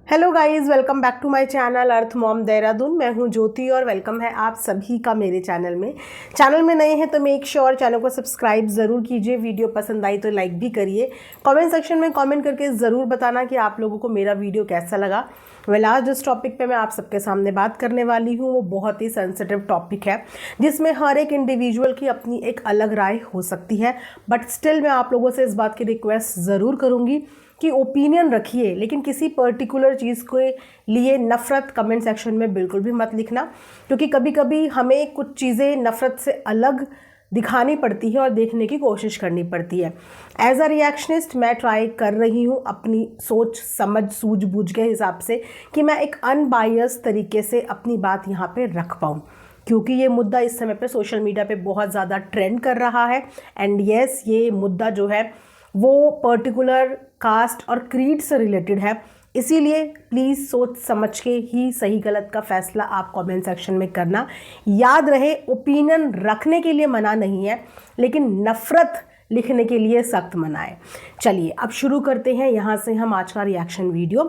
Hello guys, welcome back to my channel Earth Mom Dehradun. मैं हूं ज्योति और वेलकम है आप सभी का मेरे चैनल में नए हैं तो मेक श्योर चैनल को सब्सक्राइब ज़रूर कीजिए। वीडियो पसंद आई तो लाइक भी करिए। कमेंट सेक्शन में कमेंट करके ज़रूर बताना कि आप लोगों को मेरा वीडियो कैसा लगा। वेल, आज जिस टॉपिक पे मैं आप सबके सामने बात करने वाली हूँ वो बहुत ही सेंसिटिव टॉपिक है, जिसमें हर एक इंडिविजुअल की अपनी एक अलग राय हो सकती है। बट स्टिल मैं आप लोगों से इस बात की रिक्वेस्ट ज़रूर करूँगी कि ओपिनियन रखिए, लेकिन किसी पर्टिकुलर चीज़ के लिए नफ़रत कमेंट सेक्शन में बिल्कुल भी मत लिखना, क्योंकि कभी कभी हमें कुछ चीज़ें नफ़रत से अलग दिखानी पड़ती है और देखने की कोशिश करनी पड़ती है। एज अ रिएक्शनिस्ट मैं ट्राई कर रही हूँ अपनी सोच समझ सूझबूझ के हिसाब से कि मैं एक अनबायस तरीके से अपनी बात यहाँ पे रख पाऊँ, क्योंकि ये मुद्दा इस समय पे सोशल मीडिया पे बहुत ज़्यादा ट्रेंड कर रहा है। एंड यस, ये मुद्दा जो है वो पर्टिकुलर कास्ट और क्रीड से रिलेटेड है, इसीलिए प्लीज़ सोच समझ के ही सही गलत का फैसला आप कमेंट सेक्शन में करना। याद रहे, ओपिनियन रखने के लिए मना नहीं है, लेकिन नफ़रत लिखने के लिए सख्त मना है। चलिए अब शुरू करते हैं यहाँ से हम आज का रिएक्शन वीडियो।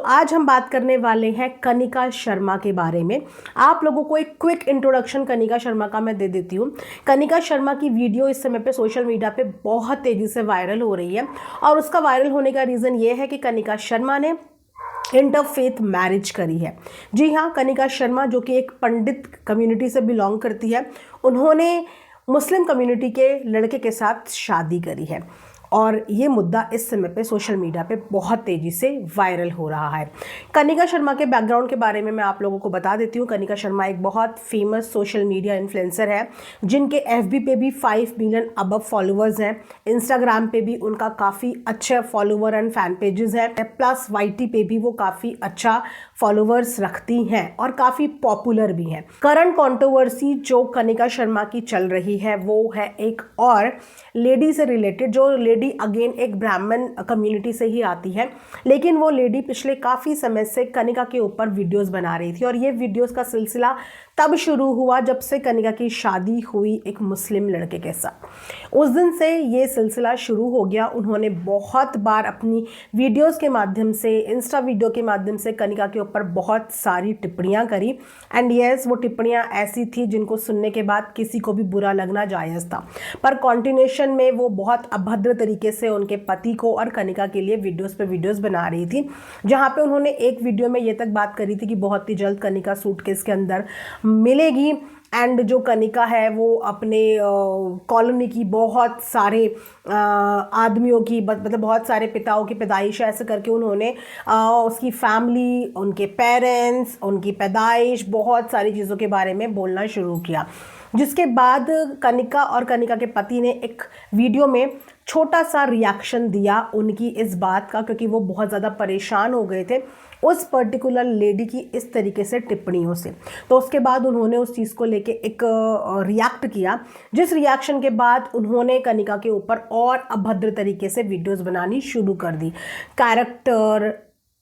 आज हम बात करने वाले हैं कनिका शर्मा के बारे में। आप लोगों को एक क्विक इंट्रोडक्शन कनिका शर्मा का मैं दे देती हूँ। कनिका शर्मा की वीडियो इस समय पे सोशल मीडिया पे बहुत तेज़ी से वायरल हो रही है, और उसका वायरल होने का रीज़न ये है कि कनिका शर्मा ने इंटरफेथ मैरिज करी है। जी हाँ, कनिका शर्मा जो कि एक पंडित कम्युनिटी से बिलोंग करती है, उन्होंने मुस्लिम कम्युनिटी के लड़के के साथ शादी करी है, और ये मुद्दा इस समय पे सोशल मीडिया पे बहुत तेज़ी से वायरल हो रहा है। कनिका शर्मा के बैकग्राउंड के बारे में मैं आप लोगों को बता देती हूँ। कनिका शर्मा एक बहुत फेमस सोशल मीडिया इन्फ्लुएंसर है, जिनके एफबी पे भी 5 मिलियन अबव फॉलोअर्स हैं। इंस्टाग्राम पे भी उनका काफ़ी अच्छा फॉलोअर एंड फैन पेजेस हैं, प्लस वाईटी पे भी वो काफ़ी अच्छा फॉलोअर्स रखती हैं और काफ़ी पॉपुलर भी हैं। करंट कंट्रोवर्सी जो कनिका शर्मा की चल रही है वो है एक और लेडी से रिलेटेड, जो लेडी अगेन एक ब्राह्मण कम्युनिटी से ही आती है, लेकिन वो लेडी पिछले काफ़ी समय से कनिका के ऊपर वीडियोस बना रही थी, और ये वीडियोस का सिलसिला तब शुरू हुआ जब से कनिका की शादी हुई एक मुस्लिम लड़के के साथ। उस दिन से ये सिलसिला शुरू हो गया। उन्होंने बहुत बार अपनी वीडियोस के माध्यम से, इंस्टा वीडियो के माध्यम से कनिका के ऊपर बहुत सारी टिप्पणियाँ करी। एंड यस, वो टिप्पणियाँ ऐसी थी जिनको सुनने के बाद किसी को भी बुरा लगना जायज़ था, पर कॉन्टिन्यूशन में वो बहुत अभद्र तरीके से उनके पति को और कनिका के लिए वीडियोस पे वीडियोस बना रही थी, जहाँ पे उन्होंने एक वीडियो में ये तक बात करी थी कि बहुत ही जल्द कनिका सूटकेस के अंदर मिलेगी। एंड जो कनिका है वो अपने कॉलोनी की बहुत सारे आदमियों की, मतलब बहुत सारे पिताओं की पैदाइश, ऐसे करके उन्होंने उसकी फैमिली, उनके पेरेंट्स, उनकी पैदाइश, बहुत सारी चीज़ों के बारे में बोलना शुरू किया। जिसके बाद कनिका और कनिका के पति ने एक वीडियो में छोटा सा रिएक्शन दिया उनकी इस बात का, क्योंकि वो बहुत ज़्यादा परेशान हो गए थे उस पर्टिकुलर लेडी की इस तरीके से टिप्पणियों से। तो उसके बाद उन्होंने उस चीज़ को लेके एक रिएक्ट किया, जिस रिएक्शन के बाद उन्होंने कनिका के ऊपर और अभद्र तरीके से वीडियोस बनानी शुरू कर दी। कैरेक्टर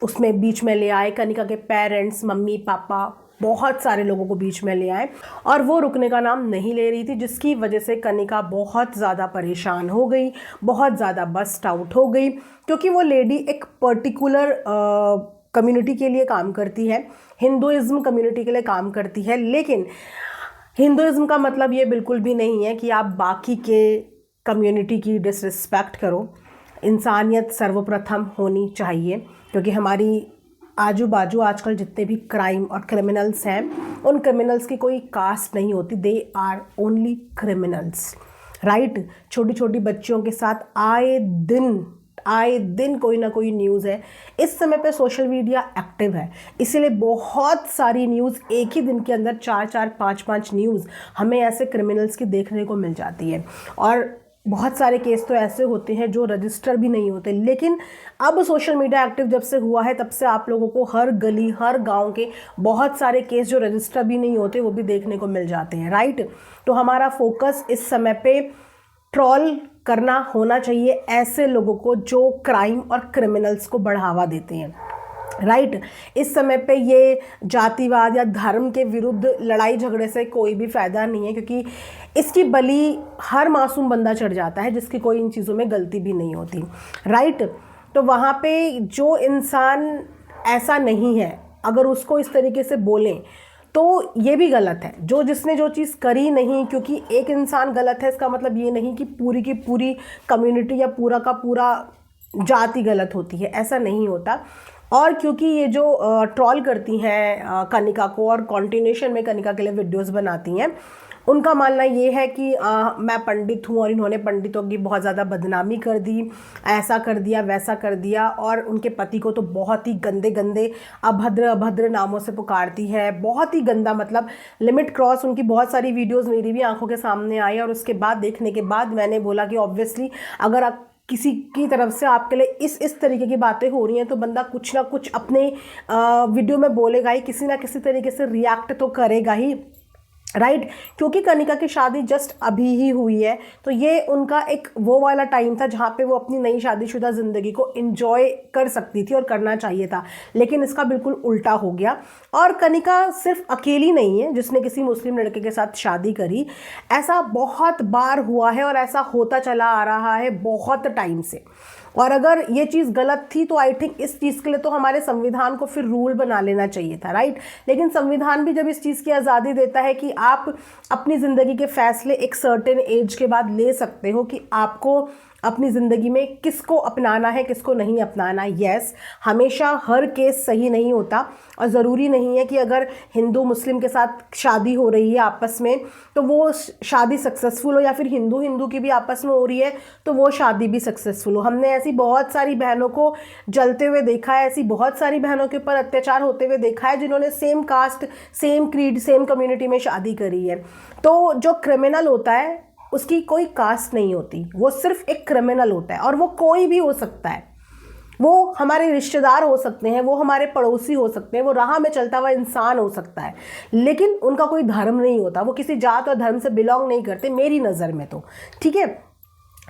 उसमें बीच में ले आए, कनिका के पेरेंट्स, मम्मी पापा, बहुत सारे लोगों को बीच में ले आए, और वो रुकने का नाम नहीं ले रही थी, जिसकी वजह से कनिका बहुत ज़्यादा परेशान हो गई, बहुत ज़्यादा बस्ट आउट हो गई, क्योंकि वो लेडी एक पर्टिकुलर कम्युनिटी के लिए काम करती है, हिंदुइज़्म कम्युनिटी के लिए काम करती है। लेकिन हिंदुइज़्म का मतलब ये बिल्कुल भी नहीं है कि आप बाकी के कम्युनिटी की डिसरिस्पेक्ट करो। इंसानियत सर्वप्रथम होनी चाहिए, क्योंकि हमारी आजू बाजू आजकल जितने भी क्राइम और क्रिमिनल्स हैं, उन क्रिमिनल्स की कोई कास्ट नहीं होती, they are only criminals, right. छोटी छोटी बच्चियों के साथ आए दिन कोई ना कोई न्यूज़ है। इस समय पे सोशल मीडिया एक्टिव है, इसीलिए बहुत सारी न्यूज़, एक ही दिन के अंदर 4-4, 5-5 न्यूज़ हमें ऐसे क्रिमिनल्स की देखने को मिल जाती है। और बहुत सारे केस तो ऐसे होते हैं जो रजिस्टर भी नहीं होते। लेकिन अब सोशल मीडिया एक्टिव जब से हुआ है, तब से आप लोगों को हर गली, हर गांव के बहुत सारे केस जो रजिस्टर भी नहीं होते वो भी देखने को मिल जाते हैं, राइट। तो हमारा फोकस इस समय पे ट्रोल करना होना चाहिए ऐसे लोगों को जो क्राइम और क्रिमिनल्स को बढ़ावा देते हैं, राइट। इस समय पे ये जातिवाद या धर्म के विरुद्ध लड़ाई झगड़े से कोई भी फ़ायदा नहीं है, क्योंकि इसकी बलि हर मासूम बंदा चढ़ जाता है जिसकी कोई इन चीज़ों में गलती भी नहीं होती, राइट। तो वहाँ पे जो इंसान ऐसा नहीं है, अगर उसको इस तरीके से बोलें तो ये भी गलत है। जिसने जो चीज़ करी नहीं, क्योंकि एक इंसान गलत है इसका मतलब ये नहीं कि पूरी की पूरी कम्युनिटी या पूरा का पूरा जाति गलत होती है, ऐसा नहीं होता। और क्योंकि ये जो ट्रोल करती हैं कनिका को और कॉन्टिन्यूशन में कनिका के लिए वीडियोस बनाती हैं, उनका मानना ये है कि मैं पंडित हूँ और इन्होंने पंडितों की बहुत ज़्यादा बदनामी कर दी, ऐसा कर दिया वैसा कर दिया, और उनके पति को तो बहुत ही गंदे गंदे अभद्र नामों से पुकारती है, बहुत ही गंदा, मतलब लिमिट क्रॉस। उनकी बहुत सारी वीडियोस मेरी भी आंखों के सामने आई और उसके बाद देखने के बाद मैंने बोला कि ऑब्वियसली अगर आप किसी की तरफ से आपके लिए इस तरीके की बातें हो रही हैं तो बंदा कुछ ना कुछ अपने वीडियो में बोलेगा ही, किसी ना किसी तरीके से रिएक्ट तो करेगा ही, राइट। क्योंकि कनिका की शादी जस्ट अभी ही हुई है, तो ये उनका एक वो वाला टाइम था जहाँ पे वो अपनी नई शादीशुदा ज़िंदगी को एंजॉय कर सकती थी और करना चाहिए था, लेकिन इसका बिल्कुल उल्टा हो गया। और कनिका सिर्फ अकेली नहीं है जिसने किसी मुस्लिम लड़के के साथ शादी करी, ऐसा बहुत बार हुआ है और ऐसा होता चला आ रहा है बहुत टाइम से। और अगर ये चीज़ गलत थी तो आई थिंक इस चीज़ के लिए तो हमारे संविधान को फिर रूल बना लेना चाहिए था, राइट। लेकिन संविधान भी जब इस चीज़ की आज़ादी देता है कि आप अपनी ज़िंदगी के फैसले एक सर्टेन एज के बाद ले सकते हो कि आपको अपनी ज़िंदगी में किसको अपनाना है किसको नहीं अपनाना। यस, हमेशा हर केस सही नहीं होता और ज़रूरी नहीं है कि अगर हिंदू मुस्लिम के साथ शादी हो रही है आपस में तो वो शादी सक्सेसफुल हो, या फिर हिंदू हिंदू की भी आपस में हो रही है तो वो शादी भी सक्सेसफुल हो। हमने ऐसी बहुत सारी बहनों को जलते हुए देखा है, ऐसी बहुत सारी बहनों के ऊपर अत्याचार होते हुए देखा है जिन्होंने same caste, same creed, same community में शादी करी है। तो जो क्रिमिनल होता है उसकी कोई कास्ट नहीं होती, वो सिर्फ एक क्रिमिनल होता है, और वो कोई भी हो सकता है। वो हमारे रिश्तेदार हो सकते हैं, वो हमारे पड़ोसी हो सकते हैं, वो राह में चलता हुआ इंसान हो सकता है, लेकिन उनका कोई धर्म नहीं होता, वो किसी जात और धर्म से बिलोंग नहीं करते मेरी नज़र में तो, ठीक है।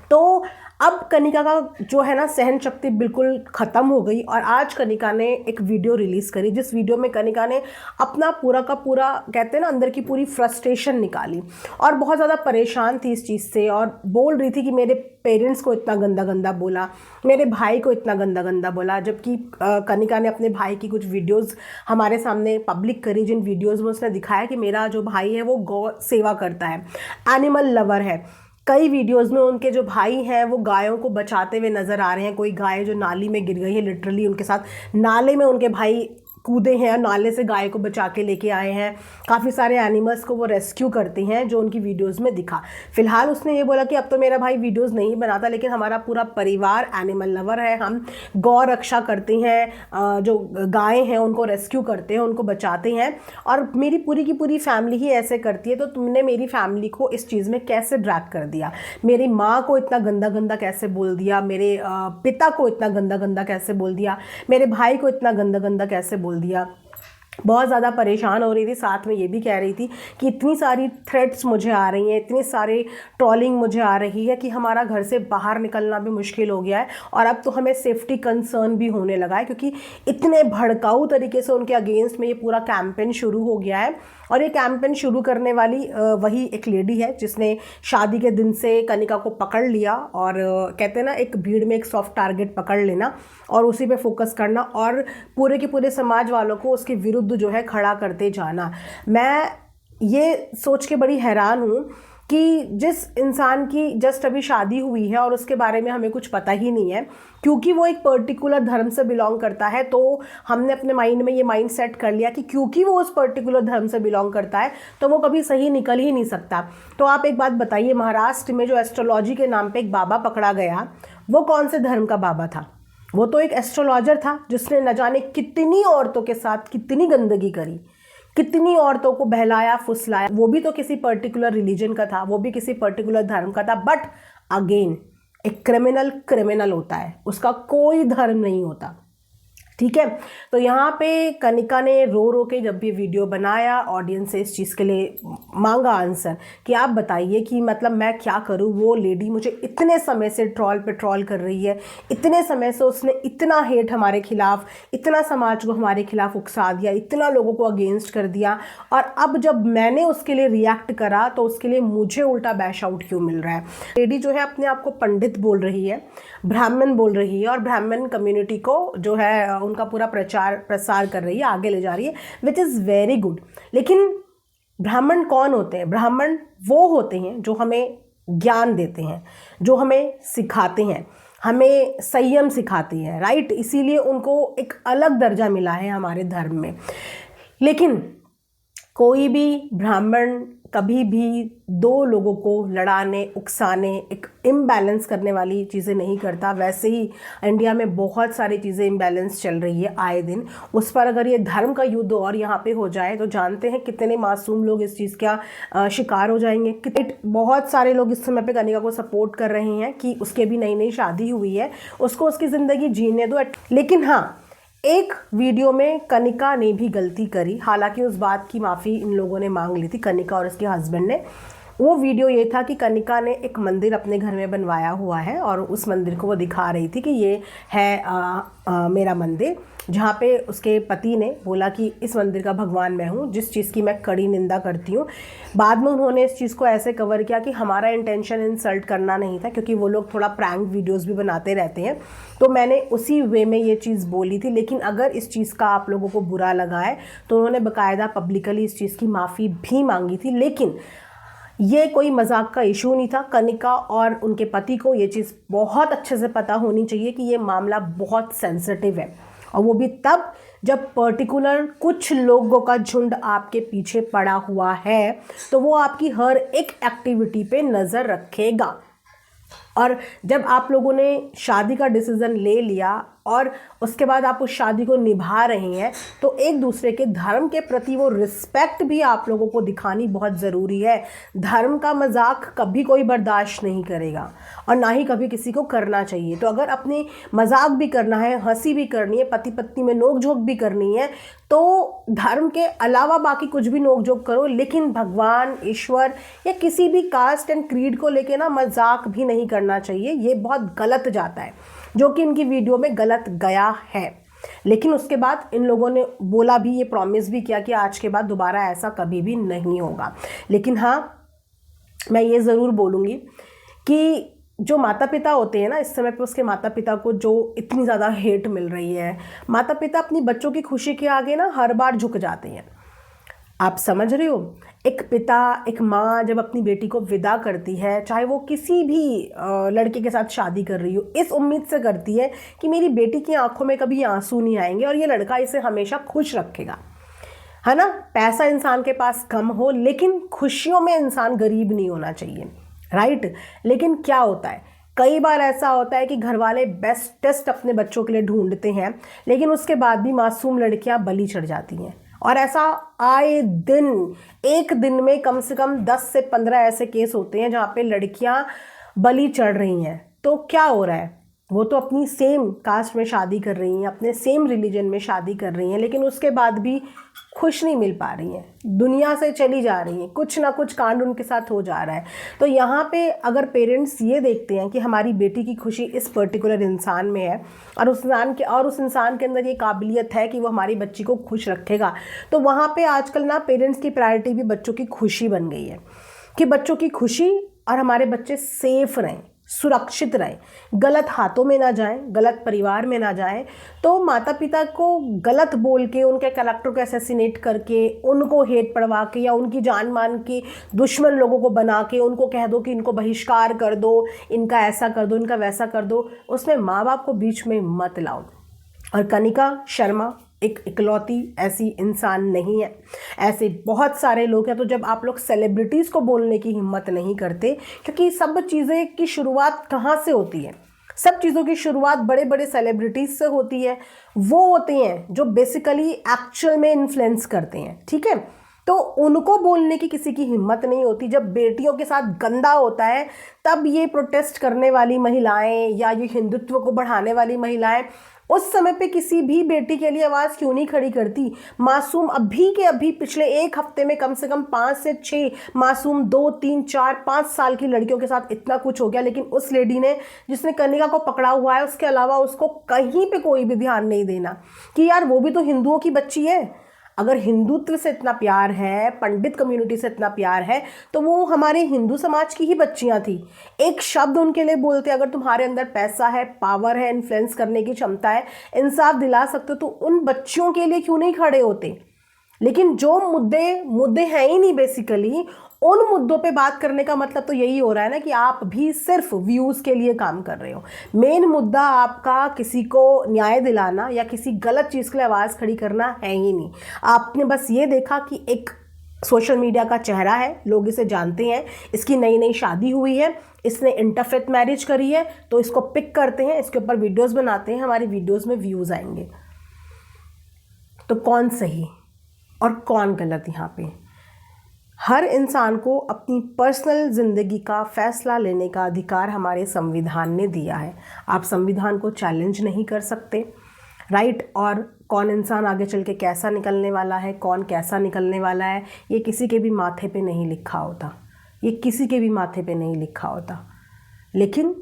तो अब कनिका का जो है ना सहन शक्ति बिल्कुल ख़त्म हो गई, और आज कनिका ने एक वीडियो रिलीज़ करी जिस वीडियो में कनिका ने अपना पूरा का पूरा, कहते हैं ना, अंदर की पूरी फ्रस्ट्रेशन निकाली और बहुत ज़्यादा परेशान थी इस चीज़ से, और बोल रही थी कि मेरे पेरेंट्स को इतना गंदा गंदा बोला, मेरे भाई को इतना गंदा गंदा बोला। जबकि कनिका ने अपने भाई की कुछ वीडियोज़ हमारे सामने पब्लिक करी, जिन वीडियोज़ में उसने दिखाया कि मेरा जो भाई है वो गौ सेवा करता है, एनिमल लवर है। कई वीडियोस में उनके जो भाई हैं वो गायों को बचाते हुए नज़र आ रहे हैं। कोई गाय जो नाली में गिर गई है, लिटरली उनके साथ नाले में उनके भाई कूदे हैं और नाले से गाय को बचा के लेके आए हैं। काफ़ी सारे एनिमल्स को वो रेस्क्यू करते हैं जो उनकी वीडियोस में दिखा। फिलहाल उसने ये बोला कि अब तो मेरा भाई वीडियोस नहीं बनाता, लेकिन हमारा पूरा परिवार एनिमल लवर है, हम गौ रक्षा करते हैं, जो गायें हैं उनको रेस्क्यू करते हैं, उनको बचाते हैं, और मेरी पूरी की पूरी फैमिली ही ऐसे करती है। तो तुमने मेरी फैमिली को इस चीज़ में कैसे ड्रैग कर दिया, मेरी माँ को इतना गंदा गंदा कैसे बोल दिया, मेरे पिता को इतना गंदा गंदा कैसे बोल दिया, मेरे भाई को इतना गंदा गंदा कैसे बोल दिया। बहुत ज़्यादा परेशान हो रही थी, साथ में ये भी कह रही थी कि इतनी सारी थ्रेट्स मुझे आ रही हैं, इतनी सारी ट्रोलिंग मुझे आ रही है कि हमारा घर से बाहर निकलना भी मुश्किल हो गया है, और अब तो हमें सेफ्टी कंसर्न भी होने लगा है, क्योंकि इतने भड़काऊ तरीके से उनके अगेंस्ट में ये पूरा कैंपेन शुरू हो गया है। और ये कैंपेन शुरू करने वाली वही एक लेडी है जिसने शादी के दिन से कनिका को पकड़ लिया, और कहते हैं ना, एक भीड़ में एक सॉफ्ट टारगेट पकड़ लेना और उसी पे फोकस करना और पूरे के पूरे समाज वालों को उसके विरुद्ध जो है खड़ा करते जाना। मैं ये सोच के बड़ी हैरान हूँ कि जिस इंसान की जस्ट अभी शादी हुई है और उसके बारे में हमें कुछ पता ही नहीं है, क्योंकि वो एक पर्टिकुलर धर्म से बिलोंग करता है, तो हमने अपने माइंड में ये माइंड सेट कर लिया कि क्योंकि वो उस पर्टिकुलर धर्म से बिलोंग करता है तो वो कभी सही निकल ही नहीं सकता। तो आप एक बात बताइए, महाराष्ट्र में जो एस्ट्रोलॉजी के नाम पे एक बाबा पकड़ा गया, वो कौन से धर्म का बाबा था? वो तो एक एस्ट्रोलॉजर था जिसने न जाने कितनी औरतों के साथ कितनी गंदगी करी, कितनी औरतों को बहलाया फुसलाया। वो भी तो किसी पर्टिकुलर रिलीजन का था, वो भी किसी पर्टिकुलर धर्म का था, बट अगेन एक क्रिमिनल होता है, उसका कोई धर्म नहीं होता, ठीक है। तो यहाँ पे कनिका ने रो रो के जब भी वीडियो बनाया, ऑडियंस से इस चीज़ के लिए मांगा आंसर कि आप बताइए कि मतलब मैं क्या करूँ, वो लेडी मुझे इतने समय से ट्रोल पे ट्रोल कर रही है, इतने समय से उसने इतना हेट हमारे खिलाफ, इतना समाज को हमारे खिलाफ उकसा दिया, इतना लोगों को अगेंस्ट कर दिया, और अब जब मैंने उसके लिए रिएक्ट करा तो उसके लिए मुझे उल्टा बैश आउट क्यों मिल रहा है। लेडी जो है अपने आप को पंडित बोल रही है, ब्राह्मण बोल रही है, और ब्राह्मण कम्युनिटी को जो है उनका पूरा प्रचार प्रसार कर रही है, आगे ले जा रही है, विच इज़ वेरी गुड। लेकिन ब्राह्मण कौन होते हैं? ब्राह्मण वो होते हैं जो हमें ज्ञान देते हैं, जो हमें सिखाते हैं, हमें संयम सिखाते हैं, राइट? इसीलिए उनको एक अलग दर्जा मिला है हमारे धर्म में। लेकिन कोई भी ब्राह्मण कभी भी दो लोगों को लड़ाने, उकसाने, एक इम्बैलेंस करने वाली चीज़ें नहीं करता। वैसे ही इंडिया में बहुत सारी चीज़ें इम्बैलेंस चल रही है आए दिन। उस पर अगर ये धर्म का युद्ध और यहाँ पे हो जाए तो जानते हैं कितने मासूम लोग इस चीज़ का शिकार हो जाएंगे। बहुत सारे लोग इस समय पे कनिका को सपोर्ट कर रहे हैं कि उसके भी नई नई शादी हुई है, उसको उसकी ज़िंदगी जीने दो। लेकिन हाँ, एक वीडियो में कनिका ने भी गलती करी, हालांकि उस बात की माफ़ी इन लोगों ने मांग ली थी, कनिका और उसके हस्बैंड ने। वो वीडियो ये था कि कनिका ने एक मंदिर अपने घर में बनवाया हुआ है और उस मंदिर को वो दिखा रही थी कि ये है मेरा मंदिर, जहाँ पे उसके पति ने बोला कि इस मंदिर का भगवान मैं हूँ, जिस चीज़ की मैं कड़ी निंदा करती हूँ। बाद में उन्होंने इस चीज़ को ऐसे कवर किया कि हमारा इंटेंशन इंसल्ट करना नहीं था, क्योंकि वो लोग थोड़ा प्रैंक वीडियोस भी बनाते रहते हैं, तो मैंने उसी वे में ये चीज़ बोली थी। लेकिन अगर इस चीज़ का आप लोगों को बुरा लगा है तो उन्होंने बाकायदा पब्लिकली इस चीज़ की माफ़ी भी मांगी थी। लेकिन ये कोई मजाक का इशू नहीं था। कनिका और उनके पति को ये चीज़ बहुत अच्छे से पता होनी चाहिए कि ये मामला बहुत सेंसिटिव है, और वो भी तब जब पर्टिकुलर कुछ लोगों का झुंड आपके पीछे पड़ा हुआ है, तो वो आपकी हर एक एक्टिविटी पे नज़र रखेगा। और जब आप लोगों ने शादी का डिसीज़न ले लिया और उसके बाद आप उस शादी को निभा रहे हैं, तो एक दूसरे के धर्म के प्रति वो रिस्पेक्ट भी आप लोगों को दिखानी बहुत ज़रूरी है। धर्म का मजाक कभी कोई बर्दाश्त नहीं करेगा और ना ही कभी किसी को करना चाहिए। तो अगर अपने मजाक भी करना है, हंसी भी करनी है, पति पत्नी में नोक झोंक भी करनी है, तो धर्म के अलावा बाकी कुछ भी नोक झोंक करो, लेकिन भगवान, ईश्वर या किसी भी कास्ट एंड क्रीड को लेके ना मजाक भी नहीं करना चाहिए। ये बहुत गलत जाता है, जो कि इनकी वीडियो में गलत गया है। लेकिन उसके बाद इन लोगों ने बोला भी, ये प्रॉमिस भी किया कि आज के बाद दोबारा ऐसा कभी भी नहीं होगा। लेकिन हाँ, मैं ये ज़रूर बोलूँगी कि जो माता पिता होते हैं ना, इस समय पे उसके माता पिता को जो इतनी ज़्यादा हेट मिल रही है, माता पिता अपनी बच्चों की खुशी के आगे ना हर बार झुक जाते हैं। आप समझ रहे हो? एक पिता, एक माँ जब अपनी बेटी को विदा करती है, चाहे वो किसी भी लड़के के साथ शादी कर रही हो, इस उम्मीद से करती है कि मेरी बेटी की आंखों में कभी आंसू नहीं आएंगे और ये लड़का इसे हमेशा खुश रखेगा, है ना? पैसा इंसान के पास कम हो, लेकिन खुशियों में इंसान गरीब नहीं होना चाहिए, राइट? लेकिन क्या होता है, कई बार ऐसा होता है कि घर वाले बेस्टेस्ट अपने बच्चों के लिए ढूंढते हैं, लेकिन उसके बाद भी मासूम लड़कियां बलि चढ़ जाती हैं। और ऐसा आए दिन, एक दिन में कम से कम 10 से 15 ऐसे केस होते हैं जहाँ पे लड़कियाँ बलि चढ़ रही हैं। तो क्या हो रहा है, वो तो अपनी सेम कास्ट में शादी कर रही हैं, अपने सेम रिलीजन में शादी कर रही हैं, लेकिन उसके बाद भी खुश नहीं मिल पा रही हैं, दुनिया से चली जा रही हैं, कुछ ना कुछ कांड उनके साथ हो जा रहा है। तो यहाँ पे अगर पेरेंट्स ये देखते हैं कि हमारी बेटी की खुशी इस पर्टिकुलर इंसान में है और उस इंसान के अंदर ये काबिलियत है कि वो हमारी बच्ची को खुश रखेगा, तो वहाँ पे आजकल ना पेरेंट्स की प्रायोरिटी भी बच्चों की खुशी बन गई है कि बच्चों की खुशी और हमारे बच्चे सेफ रहें, सुरक्षित रहें, गलत हाथों में ना जाएं, गलत परिवार में ना जाएं। तो माता पिता को गलत बोल के, उनके कैरेक्टर को असैसिनेट करके, उनको हेट पढ़वा के या उनकी जान मान के दुश्मन लोगों को बना के उनको कह दो कि इनको बहिष्कार कर दो, इनका ऐसा कर दो, इनका वैसा कर दो, उसमें माँ बाप को बीच में मत लाओ। और कनिका शर्मा एक इकलौती ऐसी इंसान नहीं है, ऐसे बहुत सारे लोग हैं। तो जब आप लोग सेलिब्रिटीज़ को बोलने की हिम्मत नहीं करते, क्योंकि सब चीज़ें की शुरुआत कहाँ से होती है, सब चीज़ों की शुरुआत बड़े बड़े सेलिब्रिटीज़ से होती है। वो होते हैं जो बेसिकली एक्चुअल में इन्फ्लुएंस करते हैं, ठीक है? तो उनको बोलने की किसी की हिम्मत नहीं होती। जब बेटियों के साथ गंदा होता है, तब ये प्रोटेस्ट करने वाली महिलाएं या ये हिंदुत्व को बढ़ाने वाली महिलाएं उस समय पे किसी भी बेटी के लिए आवाज़ क्यों नहीं खड़ी करती? मासूम अभी के अभी पिछले एक हफ्ते में कम से कम 5 से 6 मासूम 2, 3, 4, 5 साल की लड़कियों के साथ इतना कुछ हो गया, लेकिन उस लेडी ने, जिसने कनिका को पकड़ा हुआ है, उसके अलावा उसको कहीं पे कोई भी ध्यान नहीं देना कि यार वो भी तो हिंदुओं की बच्ची है। अगर हिंदुत्व से इतना प्यार है, पंडित कम्युनिटी से इतना प्यार है, तो वो हमारे हिंदू समाज की ही बच्चियां थी। एक शब्द उनके लिए बोलते, अगर तुम्हारे अंदर पैसा है, पावर है, इन्फ्लुएंस करने की क्षमता है, इंसाफ दिला सकते हो, तो उन बच्चियों के लिए क्यों नहीं खड़े होते। लेकिन जो मुद्दे हैं ही नहीं बेसिकली, उन मुद्दों पे बात करने का मतलब तो यही हो रहा है ना कि आप भी सिर्फ व्यूज़ के लिए काम कर रहे हो। मेन मुद्दा आपका किसी को न्याय दिलाना या किसी गलत चीज़ के लिए आवाज़ खड़ी करना है ही नहीं। आपने बस ये देखा कि एक सोशल मीडिया का चेहरा है, लोग इसे जानते हैं, इसकी नई नई शादी हुई है, इसने इंटरफेथ मैरिज करी है, तो इसको पिक करते हैं, इसके ऊपर वीडियोज़ बनाते हैं, हमारी वीडियोज़ में व्यूज़ आएंगे। तो कौन सही और कौन गलत यहाँ पे? हर इंसान को अपनी पर्सनल ज़िंदगी का फैसला लेने का अधिकार हमारे संविधान ने दिया है। आप संविधान को चैलेंज नहीं कर सकते, राइट। और कौन इंसान आगे चल के कैसा निकलने वाला है, कौन कैसा निकलने वाला है, ये किसी के भी माथे पे नहीं लिखा होता, ये किसी के भी माथे पे नहीं लिखा होता। लेकिन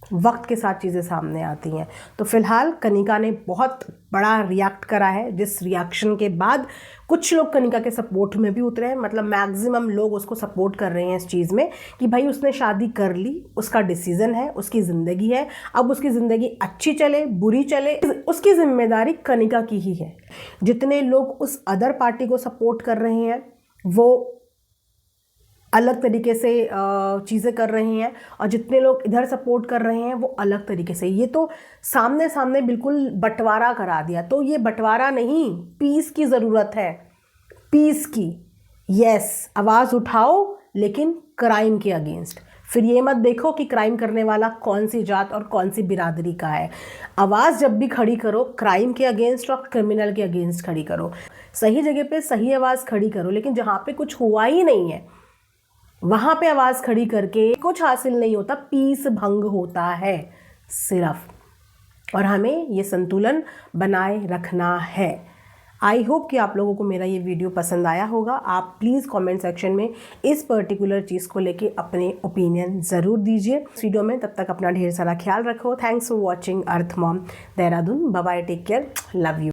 वक्त के साथ चीज़ें सामने आती हैं। तो फिलहाल कनिका ने बहुत बड़ा रिएक्ट करा है, जिस रिएक्शन के बाद कुछ लोग कनिका के सपोर्ट में भी उतरे हैं। मतलब मैक्सिमम लोग उसको सपोर्ट कर रहे हैं इस चीज़ में कि भाई उसने शादी कर ली, उसका डिसीज़न है, उसकी ज़िंदगी है, अब उसकी ज़िंदगी अच्छी चले बुरी चले, उसकी जिम्मेदारी कनिका की ही है। जितने लोग उस अदर पार्टी को सपोर्ट कर रहे हैं वो अलग तरीके से चीज़ें कर रहे हैं, और जितने लोग इधर सपोर्ट कर रहे हैं वो अलग तरीके से। ये तो सामने सामने बिल्कुल बंटवारा करा दिया। तो ये बंटवारा नहीं, पीस की ज़रूरत है, पीस की। यस, आवाज़ उठाओ लेकिन क्राइम के अगेंस्ट। फिर ये मत देखो कि क्राइम करने वाला कौन सी जात और कौन सी बिरादरी का है। आवाज़ जब भी खड़ी करो, क्राइम के अगेंस्ट और क्रिमिनल के अगेंस्ट खड़ी करो। सही जगह पे सही आवाज़ खड़ी करो, लेकिन जहाँ पे कुछ हुआ ही नहीं है वहाँ पे आवाज़ खड़ी करके कुछ हासिल नहीं होता, पीस भंग होता है सिर्फ। और हमें ये संतुलन बनाए रखना है। आई होप कि आप लोगों को मेरा ये वीडियो पसंद आया होगा। आप प्लीज़ कमेंट सेक्शन में इस पर्टिकुलर चीज़ को लेके अपने ओपिनियन ज़रूर दीजिए इस वीडियो में। तब तक अपना ढेर सारा ख्याल रखो। Thanks for watching Earth Mom Dehradun. Bye bye, take care, love you.